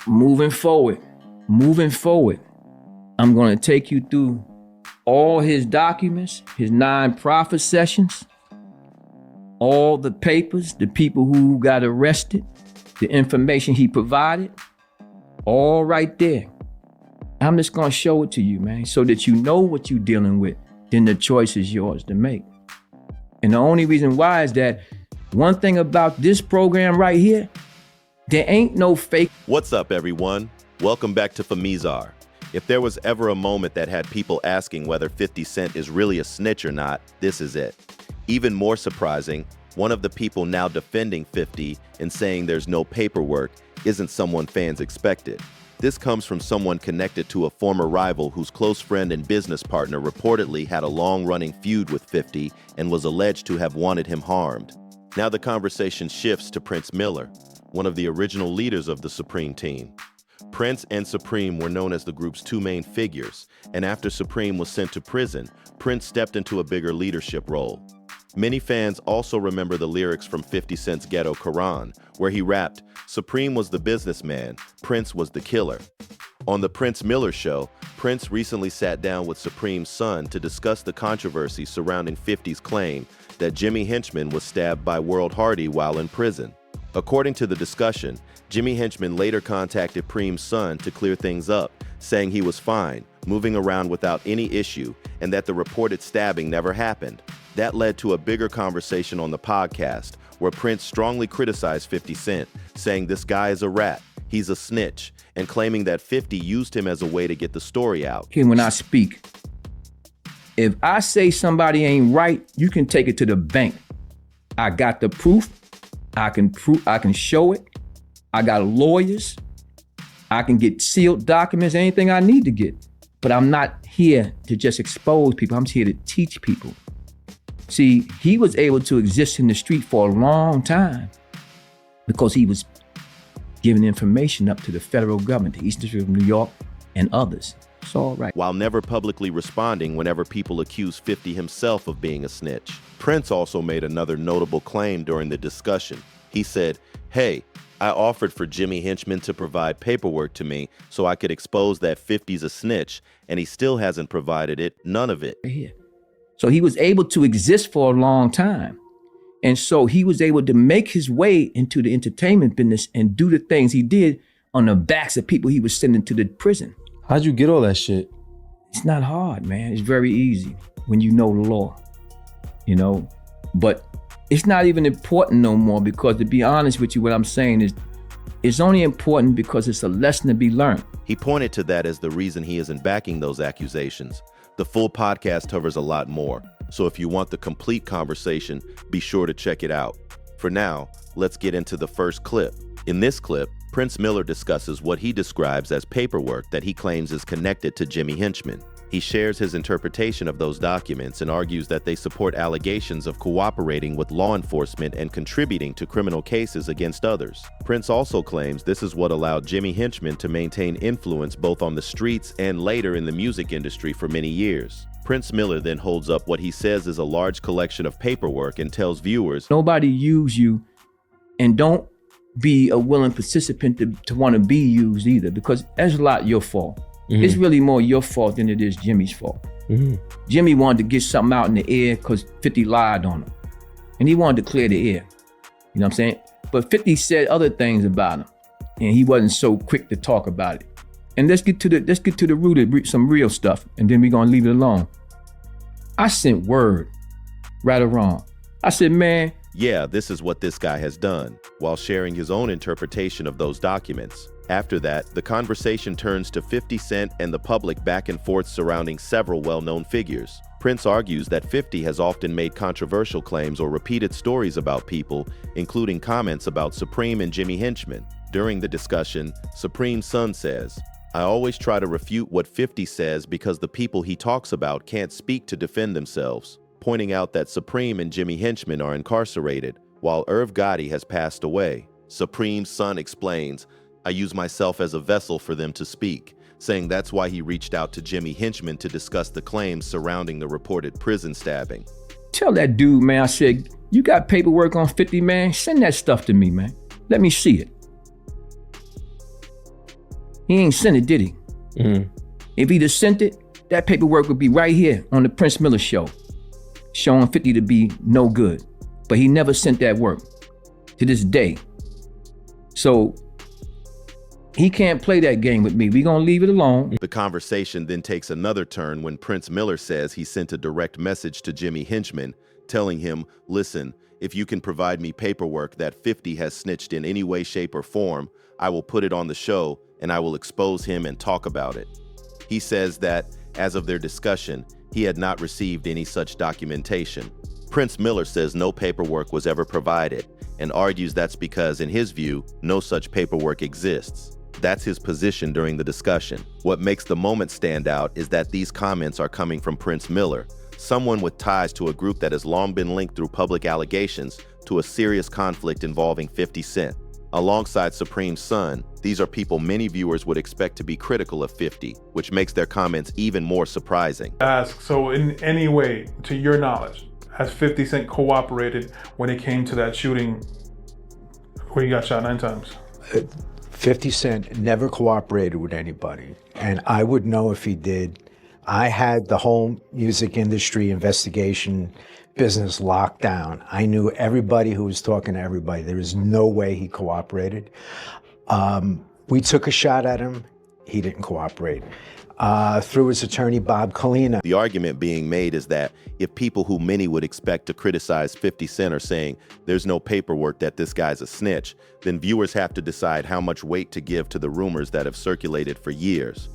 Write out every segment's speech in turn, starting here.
moving forward, I'm going to take you through all his documents, his 9 profit sessions, all the papers, the people who got arrested, the information he provided, all right there. I'm just going to show it to you, man, so that you know what you're dealing with. Then the choice is yours to make. And the only reason why is that one thing about this program right here, there ain't no fake. What's up, everyone? Welcome back to Famizar. If there was ever a moment that had people asking whether 50 Cent is really a snitch or not, this is it. Even more surprising, one of the people now defending 50 and saying there's no paperwork isn't someone fans expected. This comes from someone connected to a former rival whose close friend and business partner reportedly had a long-running feud with 50 and was alleged to have wanted him harmed. Now the conversation shifts to Prince Miller, one of the original leaders of the Supreme team. Prince and Supreme were known as the group's 2 main figures, and after Supreme was sent to prison, Prince stepped into a bigger leadership role. Many fans also remember the lyrics from 50 Cent's Ghetto Quran, where he rapped, "Supreme was the businessman, Prince was the killer." On the Prince Miller Show, Prince recently sat down with Supreme's son to discuss the controversy surrounding 50's claim that Jimmy Henchman was stabbed by World Hardy while in prison. According to the discussion, Jimmy Henchman later contacted Preem's son to clear things up, saying he was fine, moving around without any issue, and that the reported stabbing never happened. That led to a bigger conversation on the podcast, where Prince strongly criticized 50 Cent, saying this guy is a rat, he's a snitch, and claiming that 50 used him as a way to get the story out. Okay, when I speak, if I say somebody ain't right, you can take it to the bank. I got the proof. I can show it. I got lawyers. I can get sealed documents, anything I need to get. But I'm not here to just expose people. I'm here to teach people. See, he was able to exist in the street for a long time because he was giving information up to the federal government, the Eastern District of New York, and others. It's all right. While never publicly responding whenever people accuse 50 himself of being a snitch, Prince also made another notable claim during the discussion. He said, "Hey, I offered for Jimmy Henchman to provide paperwork to me so I could expose that 50's a snitch, and he still hasn't provided it, none of it." So he was able to exist for a long time. And so he was able to make his way into the entertainment business and do the things he did on the backs of people he was sending to the prison. How'd you get all that shit? It's not hard, man. It's very easy when you know the law, But it's not even important no more because, to be honest with you, what I'm saying is it's only important because it's a lesson to be learned. He pointed to that as the reason he isn't backing those accusations. The full podcast covers a lot more, so if you want the complete conversation, be sure to check it out. For now, let's get into the first clip. In this clip, Prince Miller discusses what he describes as paperwork that he claims is connected to Jimmy Henchman. He shares his interpretation of those documents and argues that they support allegations of cooperating with law enforcement and contributing to criminal cases against others. Prince also claims this is what allowed Jimmy Henchman to maintain influence both on the streets and later in the music industry for many years. Prince Miller then holds up what he says is a large collection of paperwork and tells viewers, "Nobody use you, and don't be a willing participant to want to be used either, because that's a lot your fault." Mm-hmm. It's really more your fault than it is Jimmy's fault. Mm-hmm. Jimmy wanted to get something out in the air because 50 lied on him. And he wanted to clear the air. You know what I'm saying? But 50 said other things about him. And he wasn't so quick to talk about it. And let's get to the root of some real stuff. And then we're gonna leave it alone. I sent word, right or wrong. I said, man. Yeah, this is what this guy has done, while sharing his own interpretation of those documents. After that, the conversation turns to 50 Cent and the public back and forth surrounding several well-known figures. Prince argues that 50 has often made controversial claims or repeated stories about people, including comments about Supreme and Jimmy Henchman. During the discussion, Supreme's son says, "I always try to refute what 50 says because the people he talks about can't speak to defend themselves," pointing out that Supreme and Jimmy Henchman are incarcerated, while Irv Gotti has passed away. Supreme's son explains, "I use myself as a vessel for them to speak," saying that's why he reached out to Jimmy Henchman to discuss the claims surrounding the reported prison stabbing. Tell that dude, man, I said, "You got paperwork on 50, man? Send that stuff to me, man. Let me see it." He ain't sent it, did he? If he'd have sent it, that paperwork would be right here on the Prince Miller show, showing 50 to be no good. But he never sent that work to this day. So he can't play that game with me. We gonna leave it alone. The conversation then takes another turn when Prince Miller says he sent a direct message to Jimmy Henchman telling him, listen, if you can provide me paperwork that 50 has snitched in any way, shape, or form, I will put it on the show and I will expose him and talk about it. He says that, as of their discussion, he had not received any such documentation. Prince Miller says no paperwork was ever provided and argues that's because, in his view, no such paperwork exists. That's his position during the discussion. What makes the moment stand out is that these comments are coming from Prince Miller, someone with ties to a group that has long been linked through public allegations to a serious conflict involving 50 Cent. Alongside Supreme's son, these are people many viewers would expect to be critical of 50, which makes their comments even more surprising. Ask, so in any way, to your knowledge, has 50 Cent cooperated when it came to that shooting where he got shot 9 times? 50 Cent never cooperated with anybody, and I would know if he did. I had the whole music industry investigation business locked down. I knew everybody who was talking to everybody. There is no way he cooperated. We took a shot at him. He didn't cooperate. Through his attorney, Bob Colina. The argument being made is that if people who many would expect to criticize 50 Cent are saying there's no paperwork that this guy's a snitch, then viewers have to decide how much weight to give to the rumors that have circulated for years.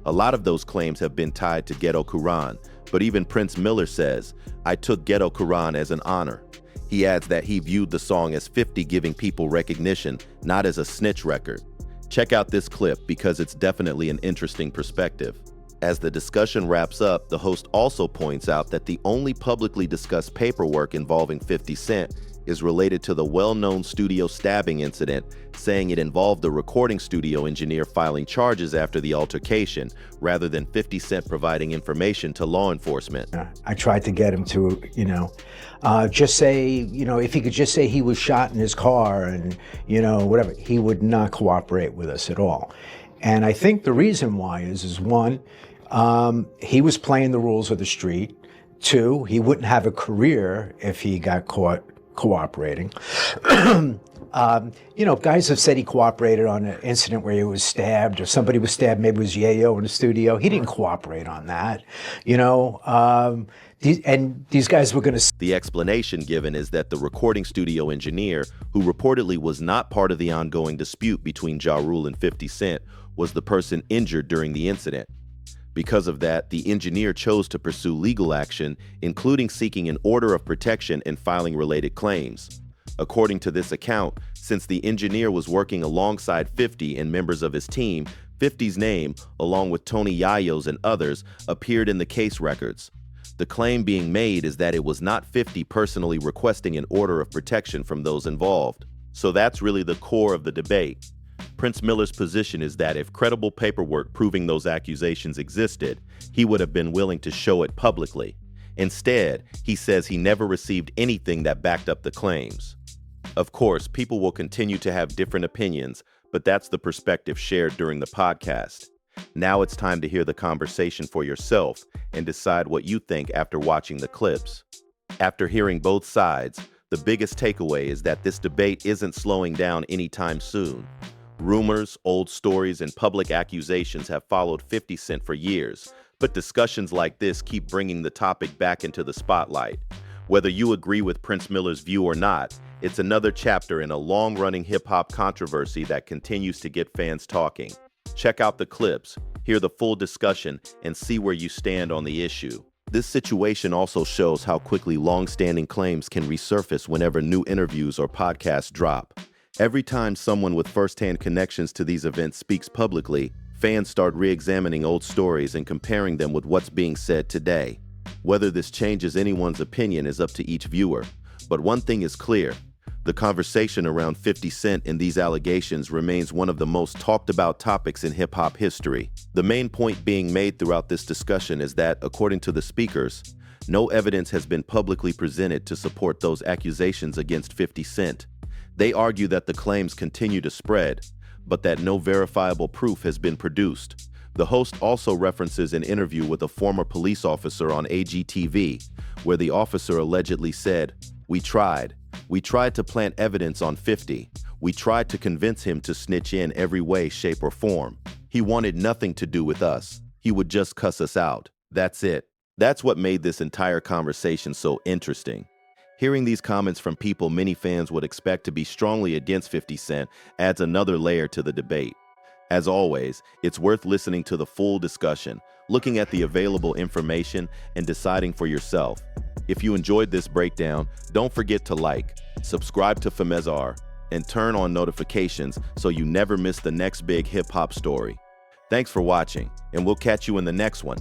A lot of those claims have been tied to Ghetto Quran, but even Prince Miller says, I took Ghetto Quran as an honor. He adds that he viewed the song as 50 giving people recognition, not as a snitch record. Check out this clip because it's definitely an interesting perspective. As the discussion wraps up, the host also points out that the only publicly discussed paperwork involving 50 Cent is related to the well-known studio stabbing incident, saying it involved the recording studio engineer filing charges after the altercation, rather than 50 Cent providing information to law enforcement. I tried to get him to, just say, if he could just say he was shot in his car and, whatever, he would not cooperate with us at all. And I think the reason why is one, he was playing the rules of the street. 2, he wouldn't have a career if he got caught cooperating. Guys have said he cooperated on an incident where he was stabbed or somebody was stabbed, maybe it was Yayo in the studio. He didn't cooperate on that, and these guys were going to... The explanation given is that the recording studio engineer, who reportedly was not part of the ongoing dispute between Ja Rule and 50 Cent, was the person injured during the incident. Because of that, the engineer chose to pursue legal action, including seeking an order of protection and filing related claims. According to this account, since the engineer was working alongside 50 and members of his team, 50's name, along with Tony Yayo's and others, appeared in the case records. The claim being made is that it was not 50 personally requesting an order of protection from those involved. So that's really the core of the debate. Prince Miller's position is that if credible paperwork proving those accusations existed, he would have been willing to show it publicly. Instead, he says he never received anything that backed up the claims. Of course, people will continue to have different opinions, but that's the perspective shared during the podcast. Now it's time to hear the conversation for yourself and decide what you think after watching the clips. After hearing both sides, the biggest takeaway is that this debate isn't slowing down anytime soon. Rumors, old stories, and public accusations have followed 50 Cent for years, but discussions like this keep bringing the topic back into the spotlight. Whether you agree with Prince Miller's view or not, it's another chapter in a long-running hip-hop controversy that continues to get fans talking. Check out the clips, hear the full discussion, and see where you stand on the issue. This situation also shows how quickly long-standing claims can resurface whenever new interviews or podcasts drop. Every time someone with first-hand connections to these events speaks publicly, fans start re-examining old stories and comparing them with what's being said today. Whether this changes anyone's opinion is up to each viewer, but one thing is clear. The conversation around 50 Cent and these allegations remains one of the most talked about topics in hip-hop history. The main point being made throughout this discussion is that, according to the speakers, no evidence has been publicly presented to support those accusations against 50 Cent. They argue that the claims continue to spread, but that no verifiable proof has been produced. The host also references an interview with a former police officer on AGTV, where the officer allegedly said, We tried to plant evidence on 50. We tried to convince him to snitch in every way, shape, or form. He wanted nothing to do with us. He would just cuss us out. That's it. That's what made this entire conversation so interesting. Hearing these comments from people many fans would expect to be strongly against 50 Cent adds another layer to the debate. As always, it's worth listening to the full discussion, looking at the available information, and deciding for yourself. If you enjoyed this breakdown, don't forget to like, subscribe to Femezar, and turn on notifications so you never miss the next big hip-hop story. Thanks for watching, and we'll catch you in the next one.